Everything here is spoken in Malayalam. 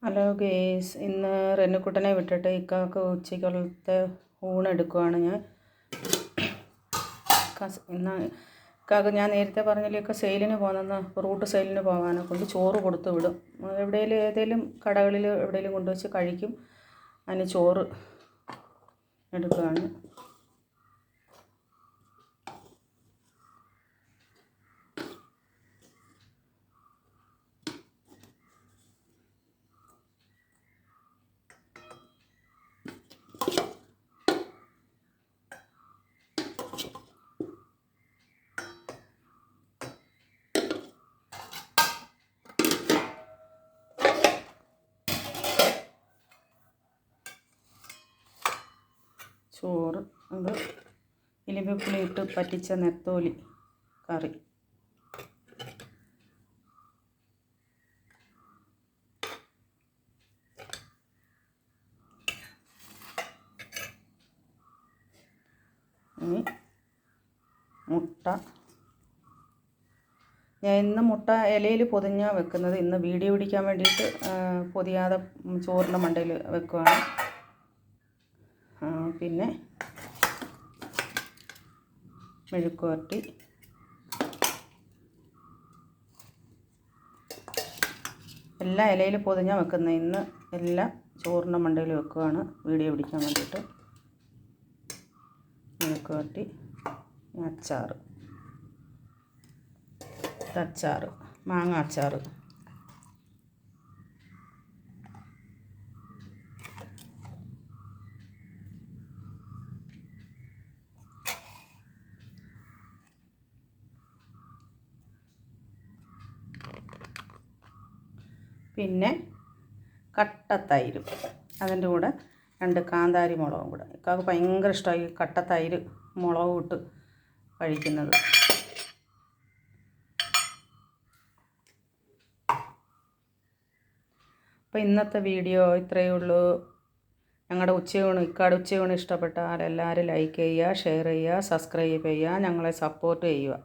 ഹലോ ഗേസ്, ഇന്ന് റെന്നുക്കുട്ടനെ വിട്ടിട്ട് ഇക്കാക്ക് ഉച്ചയ്ക്കുള്ളത്തെ ഊണെടുക്കുവാണ് ഞാൻ. ഇന്ന് ഇക്കാക്ക് ഞാൻ നേരത്തെ പറഞ്ഞില്ലൊക്കെ സെയിലിന് പോകുന്ന ഫ്രൂട്ട് സെയിലിന് പോകാനെ കൊണ്ട് ചോറ് കൊടുത്തു വിടും. എവിടെയെങ്കിലും ഏതെങ്കിലും കടകളിൽ എവിടെയെങ്കിലും കൊണ്ടുവച്ച് കഴിക്കും. അതിന് ചോറ് എടുക്കുകയാണ്. ചോറ് അത് ഇലിമ്പുളി ഇട്ട് പറ്റിച്ച നെത്തോലി കറി. ഇനി മുട്ട. ഞാൻ ഇന്ന് മുട്ട ഇലയിൽ പൊതിഞ്ഞാണ് വെക്കുന്നത്. ഇന്ന് വീഡിയോ പിടിക്കാൻ വേണ്ടിയിട്ട് പൊതിയാതെ ചോറിൻ്റെ മണ്ടയിൽ വെക്കുകയാണ്. പിന്നെ മെഴുക്ക് വരട്ടി. എല്ലാം ഇലയിൽ പൊതിഞ്ഞാണ് വെക്കുന്നത്. ഇന്ന് എല്ലാം ചോറിൻ്റെ മണ്ടയിൽ വെക്കുകയാണ് വീഡിയോ പിടിക്കാൻ വേണ്ടിയിട്ട്. മെഴുക്ക് വരട്ടി, അച്ചാറ്, മാങ്ങ അച്ചാറ്. പിന്നെ കട്ടത്തൈരും അതിൻ്റെ കൂടെ 2 കാന്താരി മുളകും കൂടെ. ഇക്കാക്ക് ഭയങ്കര ഇഷ്ടമായി കട്ടത്തൈര് മുളകും ഇട്ട് കഴിക്കുന്നത്. അപ്പോൾ ഇന്നത്തെ വീഡിയോ ഇത്രയേ ഉള്ളൂ. ഞങ്ങളുടെ ഇക്കാട് ഉച്ചയൂണ് ഇഷ്ടപ്പെട്ടാൽ എല്ലാവരും ലൈക്ക് ചെയ്യുക, ഷെയർ ചെയ്യുക, സബ്സ്ക്രൈബ് ചെയ്യുക, ഞങ്ങളെ സപ്പോർട്ട് ചെയ്യുക.